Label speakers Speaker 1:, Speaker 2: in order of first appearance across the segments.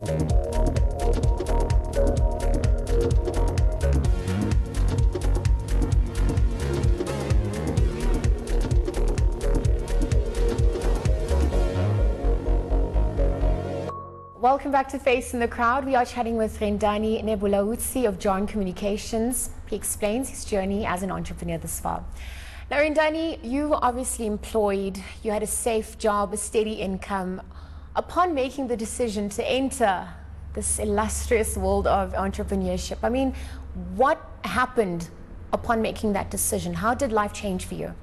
Speaker 1: Welcome back to Face in the Crowd. We are chatting with Rendani Nevhulaudzi of Joren Communications. He explains his journey as an entrepreneur thus far. Now, Rendani, you were obviously employed. You had a safe job, a steady income. Upon making the decision to enter this illustrious world of entrepreneurship, I mean, what happened upon making that decision? How did life change for you?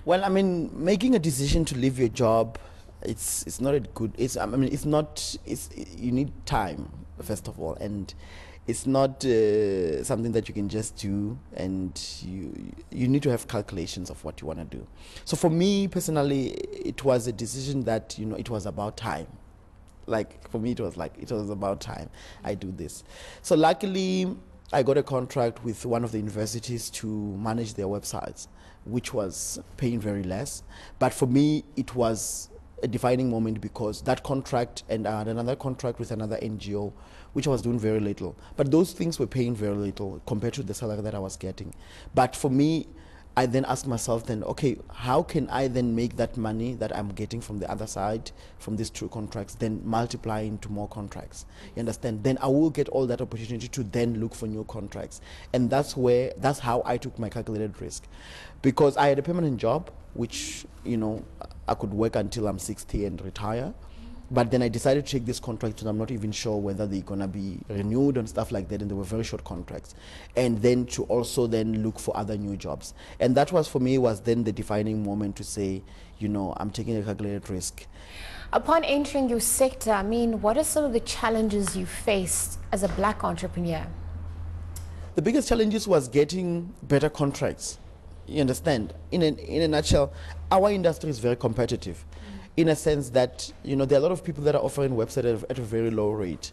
Speaker 2: Well, I mean, making a decision to leave your job, it's not a good. You need time, first of all, and it's not something that you can just do, and you need to have calculations of what you want to do. So for me personally, it was a decision that it was about time. Like for me, it was about time I do this. So luckily, I got a contract with one of the universities to manage their websites, which was paying very less. But for me, it was a defining moment because that contract and another contract with another NGO, which I was doing very little. But those things were paying very little compared to the salary that I was getting. But for me, I then asked myself okay, how can I then make that money that I'm getting from the other side, from these two contracts, then multiply into more contracts? You understand? Then I will get all that opportunity to then look for new contracts. And that's how I took my calculated risk. Because I had a permanent job, which, I could work until I'm 60 and retire. But then I decided to take this contract, and I'm not even sure whether they're going to be renewed and stuff like that, and they were very short contracts. And then to also then look for other new jobs. And that was, for me, was then the defining moment to say, I'm taking a calculated risk.
Speaker 1: Upon entering your sector, I mean, what are some of the challenges you faced as a black entrepreneur?
Speaker 2: The biggest challenges was getting better contracts. You understand? In a nutshell, our industry is very competitive. In a sense that, there are a lot of people that are offering websites at a very low rate.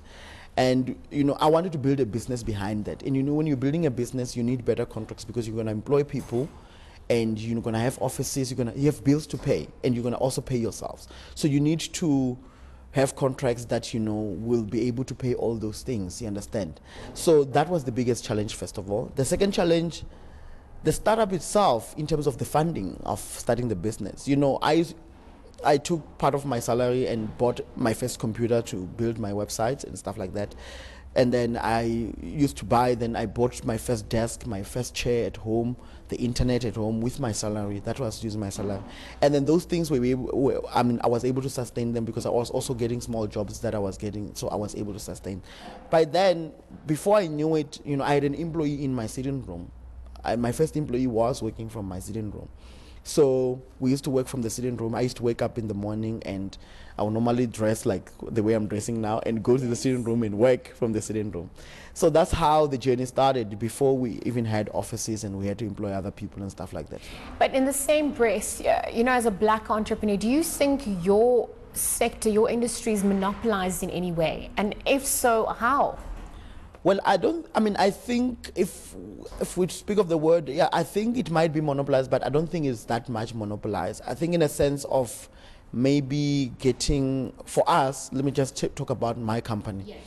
Speaker 2: And, I wanted to build a business behind that. And, when you're building a business, you need better contracts because you're going to employ people and you're going to have offices, you have bills to pay, and you're going to also pay yourselves. So you need to have contracts that, will be able to pay all those things, you understand? So that was the biggest challenge, first of all. The second challenge, the startup itself, in terms of the funding of starting the business. I took part of my salary and bought my first computer to build my websites and stuff like that. And then I bought my first desk, my first chair at home, the internet at home with my salary. That was using my salary. And then those things I was able to sustain them because I was also getting small jobs that I was getting, so I was able to sustain. By then, before I knew it, I had an employee in my sitting room. My first employee was working from my sitting room. So we used to work from the sitting room. I used to wake up in the morning and I would normally dress like the way I'm dressing now and go to the sitting room and work from the sitting room. So that's how the journey started before we even had offices and we had to employ other people and stuff like that.
Speaker 1: But in the same breath, as a black entrepreneur, do you think your sector, your industry is monopolized in any way? And if so, how?
Speaker 2: Well, I think if we speak of the word, I think it might be monopolized, but I don't think it's that much monopolized. I think in a sense of maybe getting, for us, let me just talk about my company.
Speaker 1: Yes.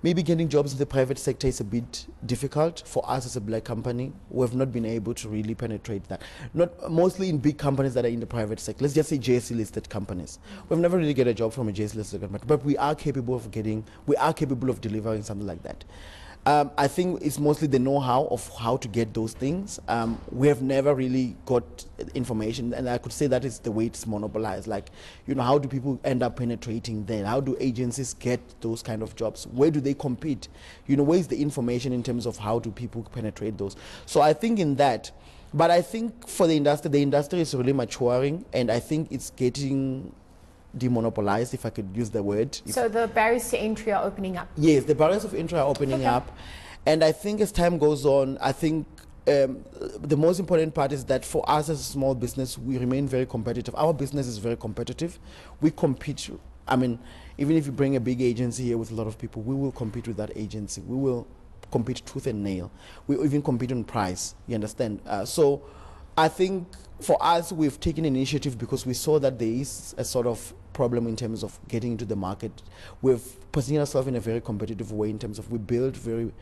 Speaker 2: Maybe getting jobs in the private sector is a bit difficult for us as a black company. We have not been able to really penetrate that. Not mostly in big companies that are in the private sector. Let's just say JSE listed companies. We've never really get a job from a JSE listed company, but we are capable of delivering something like that. I think it's mostly the know-how of how to get those things. We have never really got information, and I could say that is the way it's monopolized. Like, how do people end up penetrating there? How do agencies get those kind of jobs? Where do they compete? Where is the information in terms of how do people penetrate those? So I think in that, but I think for the industry is really maturing, and I think it's getting demonopolized, if I could use the word.
Speaker 1: So the barriers to entry are opening up?
Speaker 2: Yes, the barriers of entry are opening up. And I think as time goes on, I think the most important part is that for us as a small business, we remain very competitive. Our business is very competitive. We compete, even if you bring a big agency here with a lot of people, we will compete with that agency. We will compete tooth and nail. We even compete on price, you understand? So I think for us, we've taken initiative because we saw that there is a sort of problem in terms of getting into the market. We've positioned ourselves in a very competitive way in terms of we build very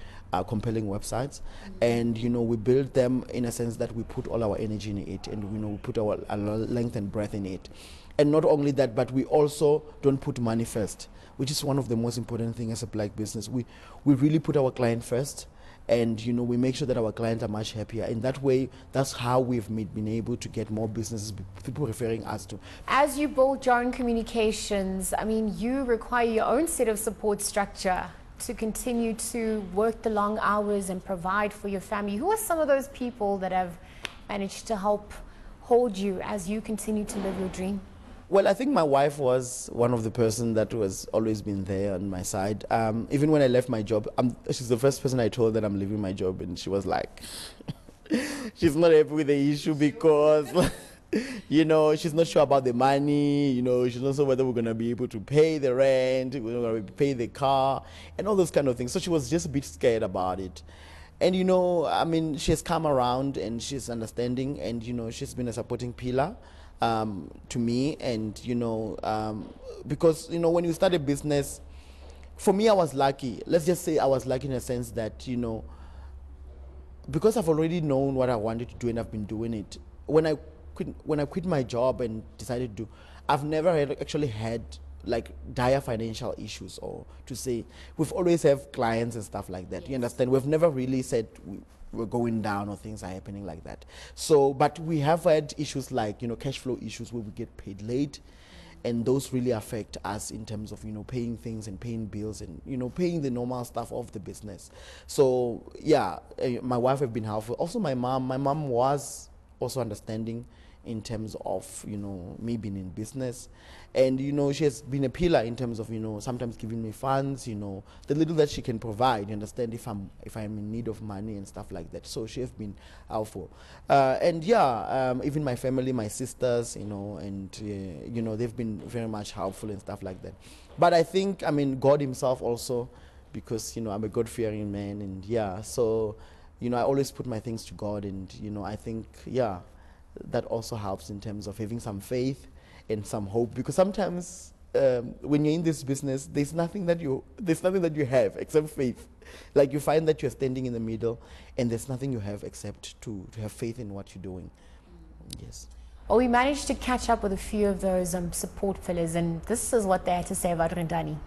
Speaker 2: compelling websites, and we build them in a sense that we put all our energy in it, and we put our length and breadth in it. And not only that, but we also don't put money first, which is one of the most important things as a black business. We really put our client first, and we make sure that our clients are much happier. In that way, that's how we've been able to get more businesses, people referring us to.
Speaker 1: As you build Joren Communications, I mean, you require your own set of support structure to continue to work the long hours and provide for your family. Who are some of those people that have managed to help hold you as you continue to live your dream?
Speaker 2: Well, I think my wife was one of the person that was always been there on my side. Even when I left my job, she's the first person I told that I'm leaving my job, and she was like, she's not happy with the issue because, she's not sure about the money. She's not sure whether we're gonna be able to pay the rent, we're gonna pay the car, and all those kind of things. So she was just a bit scared about it. And I mean, she's come around and she's understanding, and she's been a supporting pillar to me, and because when you start a business, for me I was lucky. Let's just say I was lucky in a sense that because I've already known what I wanted to do and I've been doing it. When I quit my job and decided to, I've never actually had like dire financial issues, or to say we've always have clients and stuff like that. You understand? We've never really said we're going down or things are happening like that. So, but we have had issues like, cash flow issues where we get paid late, and those really affect us in terms of, paying things and paying bills and, paying the normal stuff of the business. So, yeah, my wife have been helpful. Also, my mom was also understanding in terms of, me being in business. And, she has been a pillar in terms of, sometimes giving me funds, the little that she can provide, you understand, if I'm in need of money and stuff like that. So she has been helpful. And yeah, even my family, my sisters, and, they've been very much helpful and stuff like that. But I think, God himself also, because, I'm a God-fearing man, and yeah, so, I always put my things to God, and, I think, yeah, that also helps in terms of having some faith and some hope, because sometimes when you're in this business, there's nothing that you have except faith. Like you find that you're standing in the middle, and there's nothing you have except to have faith in what you're doing. Yes.
Speaker 1: Well, we managed to catch up with a few of those support pillars, and this is what they had to say about Rendani.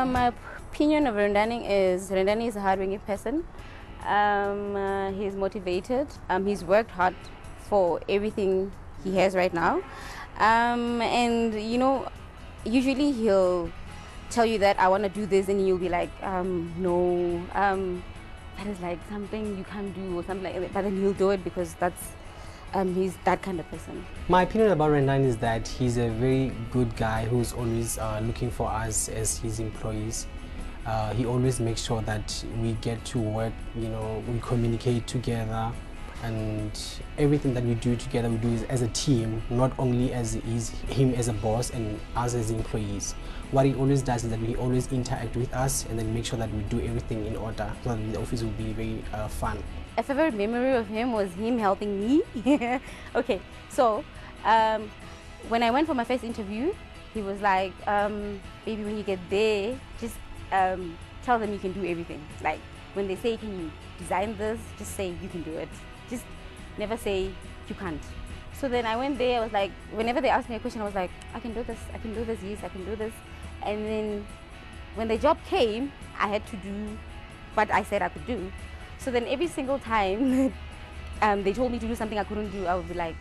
Speaker 3: My opinion of Rendani is a hard-working person. He's motivated. He's worked hard for everything he has right now. And usually he'll tell you that I want to do this, and you'll be like, no, that is like something you can't do or something like that. But then he'll do it because he's that kind of person.
Speaker 4: My opinion about Rendani is that he's a very good guy who's always looking for us as his employees. He always makes sure that we get to work, we communicate together, and everything that we do together we do as a team, not only as him as a boss and us as employees. What he always does is that he always interact with us and then make sure that we do everything in order so that the office will be very fun.
Speaker 3: A favorite memory of him was him helping me. Okay, so when I went for my first interview, he was like, baby, when you get there, just tell them you can do everything. Like when they say, can you design this, just say you can do it. Just never say you can't. So then I went there, I was like, whenever they asked me a question, I was like, I can do this, yes, I can do this. And then when the job came, I had to do what I said I could do. So then every single time they told me to do something I couldn't do, I would be like,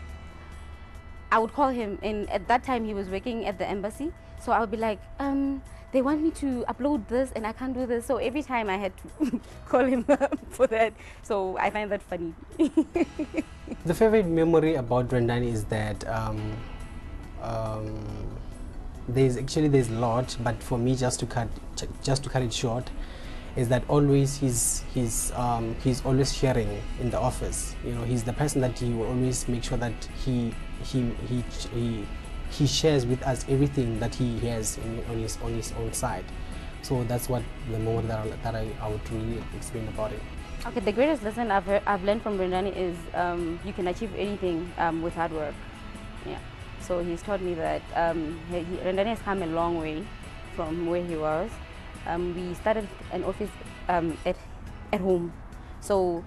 Speaker 3: I would call him, and at that time he was working at the embassy. So I would be like, they want me to upload this and I can't do this. So every time I had to call him for that. So I find that funny.
Speaker 4: The favorite memory about Rendani is that there's a lot, but for me, just to cut it short, is that always he's always sharing in the office. He's the person that he will always make sure that he he shares with us everything that he has on his own side. So that's what the moment that I would really explain about it.
Speaker 3: Okay, the greatest lesson I've learned from Rendani is you can achieve anything with hard work. Yeah. So he's taught me that Rendani has come a long way from where he was. We started an office at home. So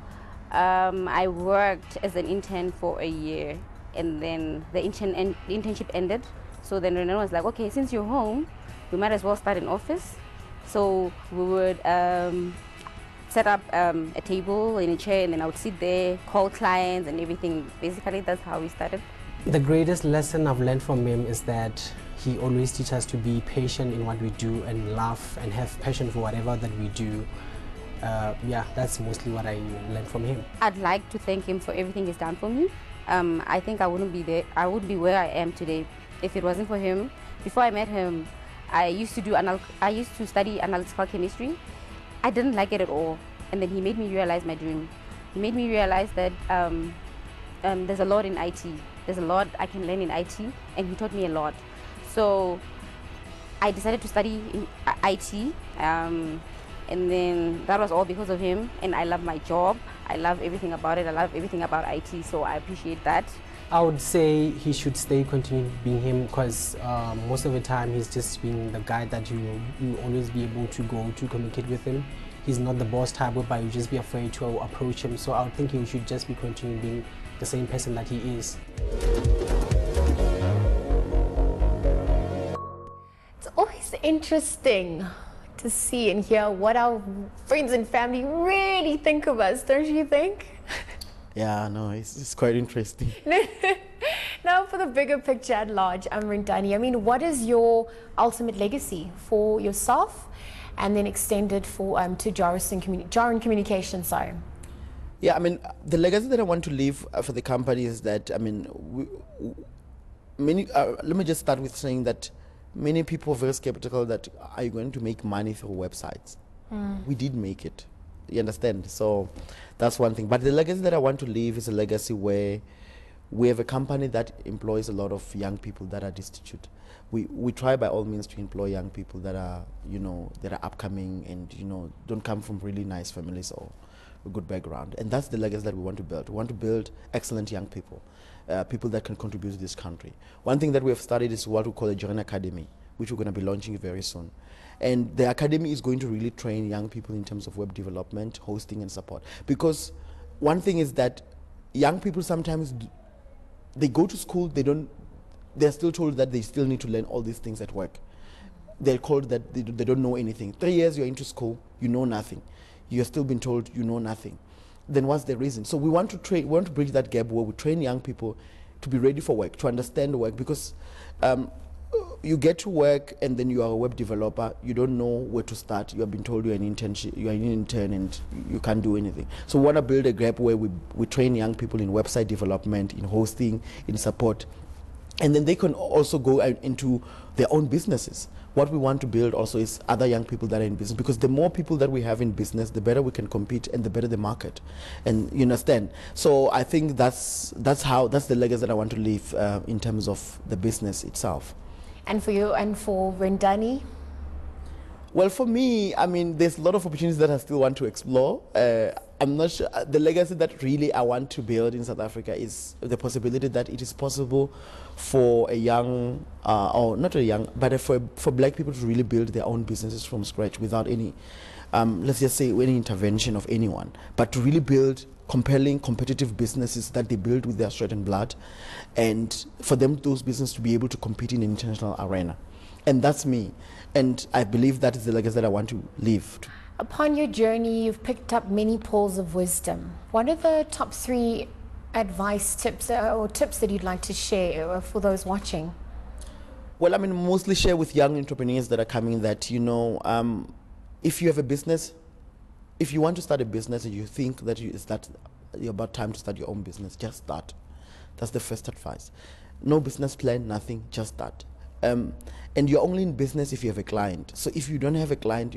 Speaker 3: I worked as an intern for a year, and then the internship ended. So then Rendani was like, okay, since you're home, we might as well start an office. So we would set up a table and a chair, and then I would sit there, call clients and everything. Basically, that's how we started.
Speaker 4: The greatest lesson I've learned from him is that he always teaches us to be patient in what we do and laugh and have passion for whatever that we do. Yeah, that's mostly what I learned from him.
Speaker 3: I'd like to thank him for everything he's done for me. I think I wouldn't be there. I would be where I am today if it wasn't for him. Before I met him, I used to study analytical chemistry. I didn't like it at all, and then he made me realize my dream. He made me realize that there's a lot in IT. There's a lot I can learn in IT, and he taught me a lot. So I decided to study in IT, and then that was all because of him. And I love my job. I love everything about it. I love everything about IT, so I appreciate that.
Speaker 4: I would say he should continue being him, because most of the time he's just being the guy that you always be able to go to communicate with him. He's not the boss type whereby you just be afraid to approach him. So I would think he should just be continuing being the same person that he is.
Speaker 1: It's always interesting to see and hear what our friends and family really think of us, don't you think?
Speaker 2: Yeah, no, it's quite interesting.
Speaker 1: Now for the bigger picture at large, Rendani, I mean, what is your ultimate legacy for yourself and then extended for to Joren Communications, sorry?
Speaker 2: Yeah, I mean, the legacy that I want to leave for the company is that, I mean, let me just start with saying that many people are very skeptical that are you going to make money through websites? We did make it. You understand? So that's one thing. But the legacy that I want to leave is a legacy where we have a company that employs a lot of young people that are destitute. We try by all means to employ young people that are, that are upcoming and, don't come from really nice families or a good background. And that's the legacy that we want to build. We want to build excellent young people, people that can contribute to this country. One thing that we have started is what we call a Joren Academy, which we're going to be launching very soon. And the academy is going to really train young people in terms of web development, hosting, and support. Because one thing is that young people sometimes, they go to school, they're still told that they still need to learn all these things at work. They're called that they don't know anything. 3 years you're into school, you know nothing. You're still being told you know nothing. Then what's the reason? So we want to bridge that gap where we train young people to be ready for work, to understand work, because you get to work and then you are a web developer, you don't know where to start. You have been told you're an intern and you can't do anything. So we want to build a gap where we train young people in website development, in hosting, in support, and then they can also go into their own businesses. What we want to build also is other young people that are in business, because the more people that we have in business, the better we can compete and the better the market. And you understand? So I think that's the legacy that I want to leave in terms of the business itself.
Speaker 1: And for you and for Rendani?
Speaker 2: Well, for me, I mean, there's a lot of opportunities that I still want to explore. I'm not sure. The legacy that really I want to build in South Africa is the possibility that it is possible for a young, or not a young, but for black people to really build their own businesses from scratch without any, let's just say, any intervention of anyone, but to really build compelling, competitive businesses that they build with their sweat and blood, and for them, those businesses to be able to compete in an international arena. And that's me. And I believe that is the legacy that I want to leave.
Speaker 1: Upon your journey, you've picked up many pearls of wisdom. What are the top 3 advice tips or tips that you'd like to share for those watching?
Speaker 2: Well, I mean, mostly share with young entrepreneurs that are coming that, if you have a business, if you want to start a business and you think that it's about time to start your own business, just start. That's the first advice. No business plan, nothing, just start. And you're only in business if you have a client. So if you don't have a client,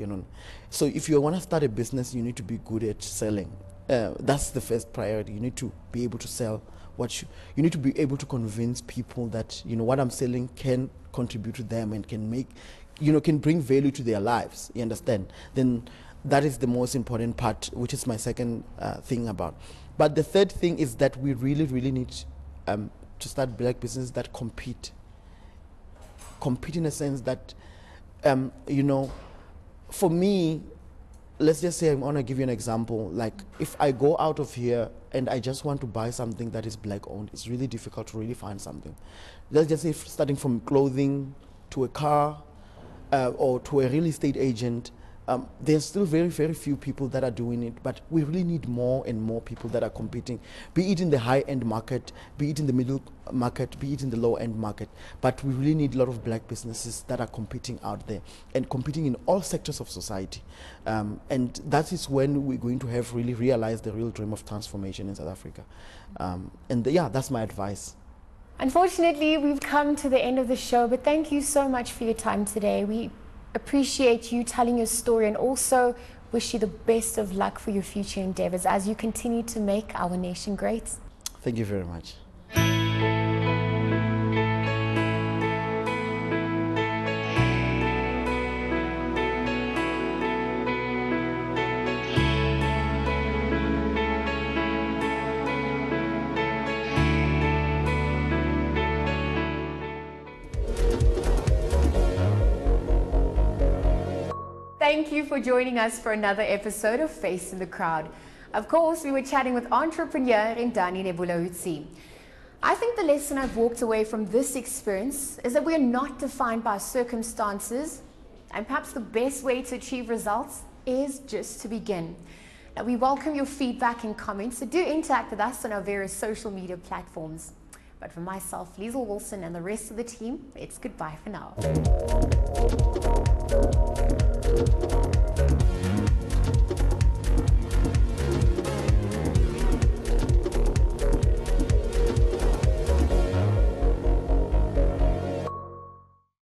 Speaker 2: So if you want to start a business, you need to be good at selling. That's the first priority. You need to be able to sell you need to be able to convince people that, you know, what I'm selling can contribute to them and can make, you know, can bring value to their lives. You understand? Then that is the most important part, which is my second thing about. But the third thing is that we really, really need to start black businesses that compete in a sense that, you know, for me, let's just say, I want to give you an example. Like, if I go out of here and I just want to buy something that is black owned, it's really difficult to really find something. Let's just say, starting from clothing to a car or to a real estate agent, there's still very, very few people that are doing it, but we really need more and more people that are competing, be it in the high-end market, be it in the middle market, be it in the low-end market. But we really need a lot of black businesses that are competing out there and competing in all sectors of society. And that is when we're going to have really realized the real dream of transformation in South Africa. Yeah, that's my advice.
Speaker 1: Unfortunately, we've come to the end of the show, but thank you so much for your time today. We appreciate you telling your story and also wish you the best of luck for your future endeavors as you continue to make our nation great.
Speaker 2: Thank you very much.
Speaker 1: Thank you for joining us for another episode of Face in the Crowd. Of course, we were chatting with entrepreneur Rendani Nevhulaudzi. I think the lesson I've walked away from this experience is that we are not defined by circumstances, and perhaps the best way to achieve results is just to begin. Now, we welcome your feedback and comments, so do interact with us on our various social media platforms. But for myself, Liesl Wilson, and the rest of the team, it's goodbye for now.